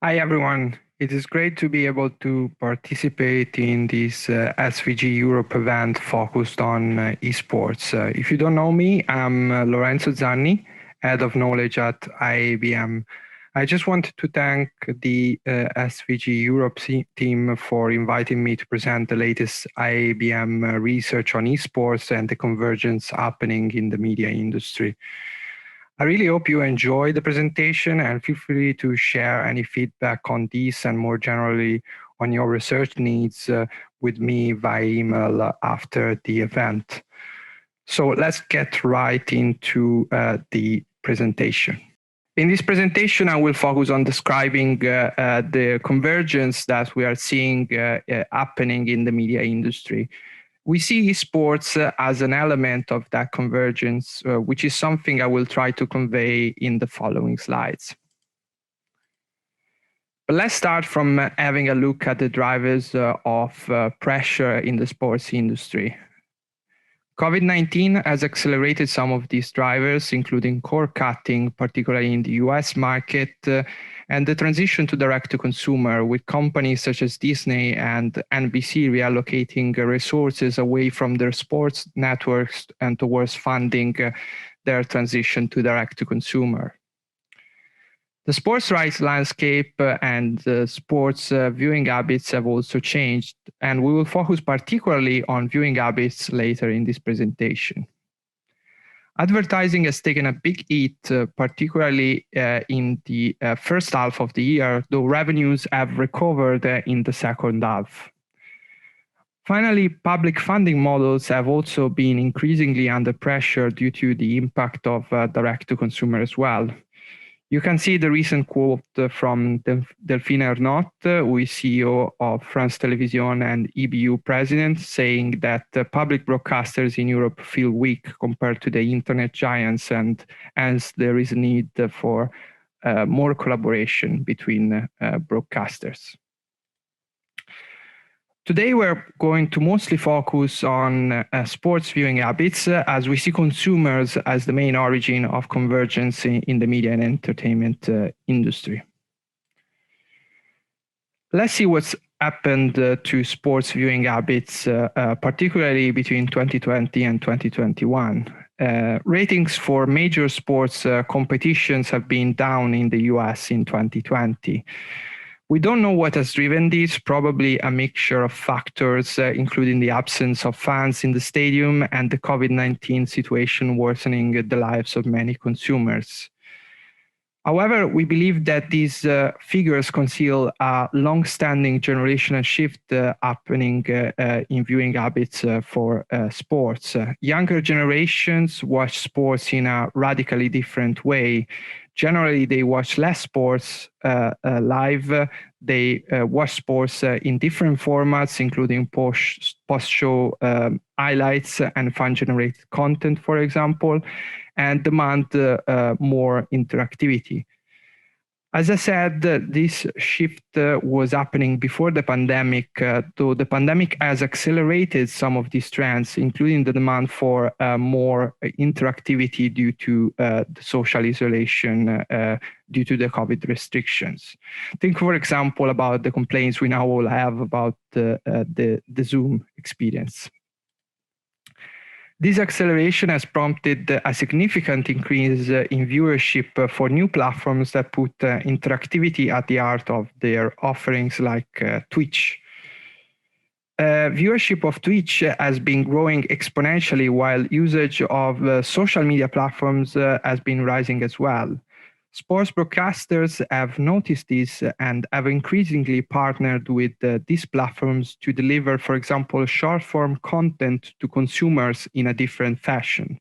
Hi, everyone. It is great to be able to participate in this SVG Europe event focused on esports. If you don't know me, I'm Lorenzo Zanni, Head of Knowledge at IABM. I just wanted to thank the SVG Europe team for inviting me to present the latest IABM research on esports and the convergence happening in the media industry. I really hope you enjoy the presentation and feel free to share any feedback on this and more generally on your research needs with me via email after the event. So let's get right into the presentation. In this presentation, I will focus on describing the convergence that we are seeing happening in the media industry. We see esports as an element of that convergence, which is something I will try to convey in the following slides. But let's start from having a look at the drivers of pressure in the sports industry. COVID-19 has accelerated some of these drivers, including cord cutting, particularly in the US market, and the transition to direct-to-consumer, with companies such as Disney and NBC reallocating resources away from their sports networks and towards funding their transition to direct-to-consumer. The sports rights landscape and sports viewing habits have also changed, and we will focus particularly on viewing habits later in this presentation. Advertising has taken a big hit, particularly in the first half of the year, though revenues have recovered in the second half. Finally, public funding models have also been increasingly under pressure due to the impact of direct-to-consumer as well. You can see the recent quote from Delphine Ernotte, who is CEO of France Télévisions and EBU president, saying that public broadcasters in Europe feel weak compared to the internet giants, and hence there is a need for more collaboration between broadcasters. Today, we're going to mostly focus on sports viewing habits, as we see consumers as the main origin of convergence in the media and entertainment industry. Let's see what's happened to sports viewing habits, particularly between 2020 and 2021. Ratings for major sports competitions have been down in the US in 2020. We don't know what has driven this, probably a mixture of factors, including the absence of fans in the stadium and the COVID-19 situation worsening the lives of many consumers. However, we believe that these figures conceal a long-standing generational shift happening in viewing habits for sports. Younger generations watch sports in a radically different way. Generally, they watch less sports live. They watch sports in different formats, including post-show highlights and fan-generated content, for example, and demand more interactivity. As I said, this shift was happening before the pandemic, though the pandemic has accelerated some of these trends, including the demand for more interactivity due to the social isolation due to the COVID restrictions. Think, for example, about the complaints we now all have about the Zoom experience. This acceleration has prompted a significant increase in viewership for new platforms that put interactivity at the heart of their offerings, like Twitch. Viewership of Twitch has been growing exponentially, while usage of social media platforms has been rising as well. Sports broadcasters have noticed this and have increasingly partnered with these platforms to deliver, for example, short-form content to consumers in a different fashion.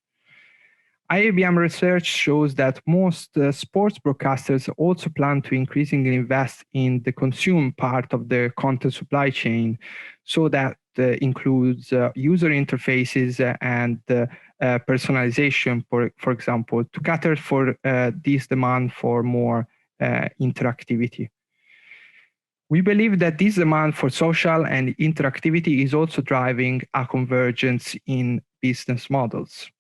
IABM research shows that most sports broadcasters also plan to increasingly invest in the consume part of the content supply chain, so that includes user interfaces and personalization, for example, to cater for this demand for more interactivity. We believe that this demand for social and interactivity is also driving a convergence in business models.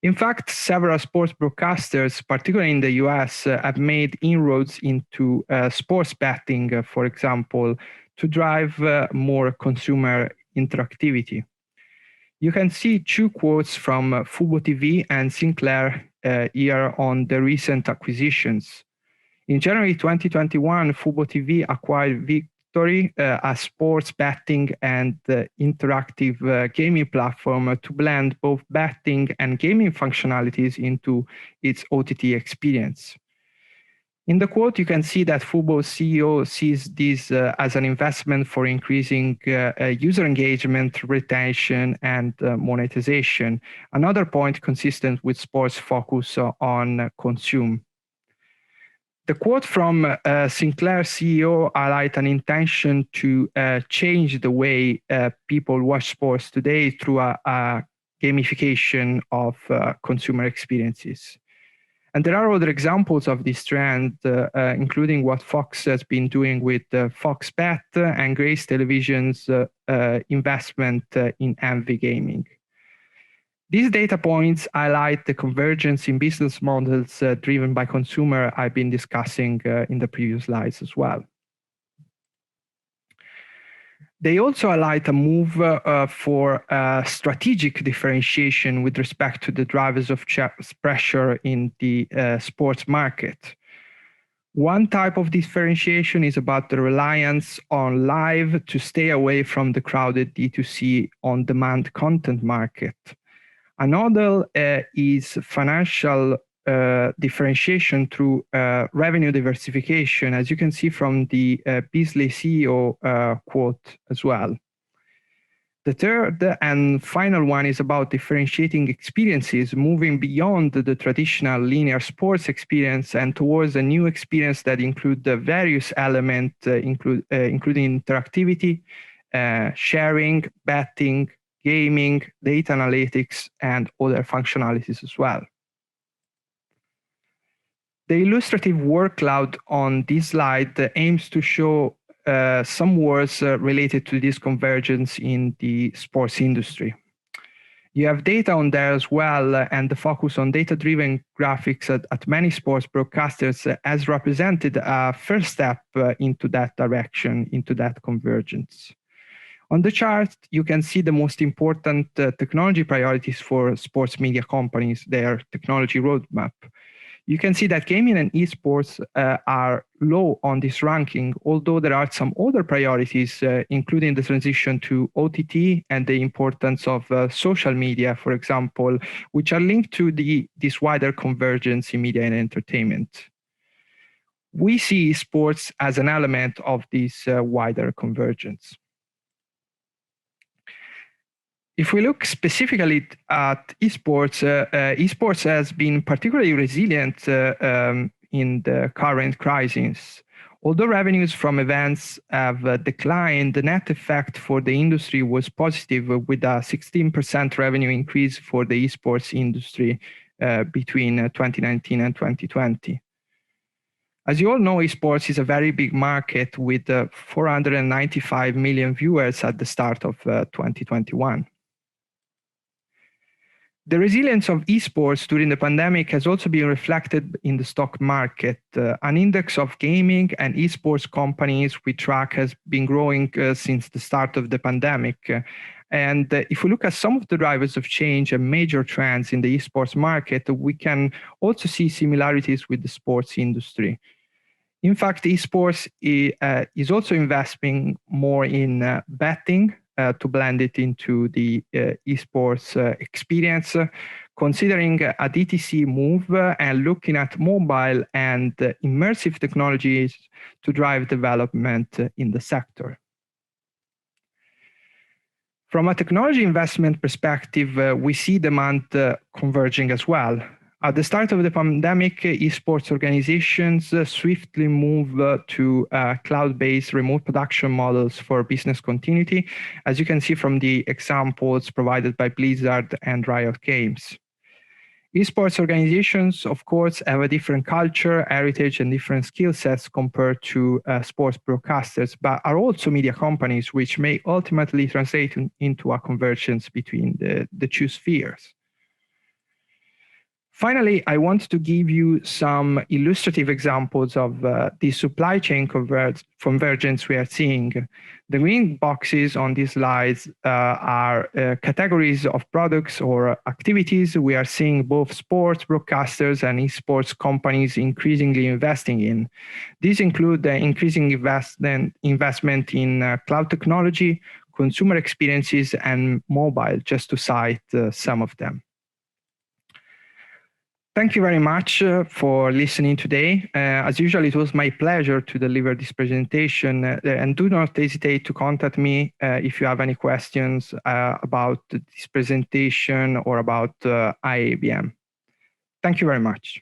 In fact, several sports broadcasters, particularly in the US, have made inroads into sports betting, for example, to drive more consumer interactivity. You can see two quotes from Fubo TV and Sinclair here on the recent acquisitions. In January 2021, Fubo TV acquired Victory, a sports betting and interactive gaming platform to blend both betting and gaming functionalities into its OTT experience. In the quote, you can see that Fubo's CEO sees this as an investment for increasing user engagement, retention, and monetization. Another point consistent with sports' focus on consume. The quote from Sinclair CEO highlight an intention to change the way people watch sports today through a gamification of consumer experiences. And there are other examples of this trend, including what Fox has been doing with Fox Bet and Grace Television's investment in Envy Gaming. These data points highlight the convergence in business models driven by consumer I've been discussing in the previous slides as well. They also highlight a move for strategic differentiation with respect to the drivers of pressure in the sports market. One type of differentiation is about the reliance on live to stay away from the crowded D2C on-demand content market. Another is financial differentiation through revenue diversification, as you can see from the Beasley CEO quote as well. The third and final one is about differentiating experiences, moving beyond the traditional linear sports experience and towards a new experience that include the various elements, including interactivity, sharing, betting, gaming, data analytics, and other functionalities as well. The illustrative word cloud on this slide aims to show some words related to this convergence in the sports industry. You have data on there as well, and the focus on data-driven graphics at many sports broadcasters has represented a first step into that direction, into that convergence. On the chart, you can see the most important technology priorities for sports media companies, their technology roadmap. You can see that gaming and esports are low on this ranking, although there are some other priorities, including the transition to OTT and the importance of social media, for example, which are linked to this wider convergence in media and entertainment. We see esports as an element of this wider convergence. If we look specifically at esports, esports has been particularly resilient in the current crisis. Although revenues from events have declined, the net effect for the industry was positive, with a 16% revenue increase for the esports industry between 2019 and 2020. As you all know, esports is a very big market with 495 million viewers at the start of 2021. The resilience of esports during the pandemic has also been reflected in the stock market. An index of gaming and esports companies we track has been growing since the start of the pandemic. And if we look at some of the drivers of change and major trends in the esports market, we can also see similarities with the sports industry. In fact, esports is also investing more in betting, to blend it into the esports experience, considering a DTC move and looking at mobile and immersive technologies to drive development in the sector. From a technology investment perspective, we see demand converging as well. At the start of the pandemic, esports organizations swiftly moved to cloud-based remote production models for business continuity, as you can see from the examples provided by Blizzard and Riot Games. Esports organizations, of course, have a different culture, heritage, and different skill sets compared to sports broadcasters, but are also media companies, which may ultimately translate into a convergence between the two spheres. Finally, I want to give you some illustrative examples of the supply chain convergence we are seeing. The green boxes on these slides are categories of products or activities we are seeing both sports broadcasters and esports companies increasingly investing in. These include the increasing investment in cloud technology, consumer experiences, and mobile, just to cite some of them. Thank you very much for listening today. As usual, it was my pleasure to deliver this presentation, and do not hesitate to contact me if you have any questions about this presentation or about IABM. Thank you very much.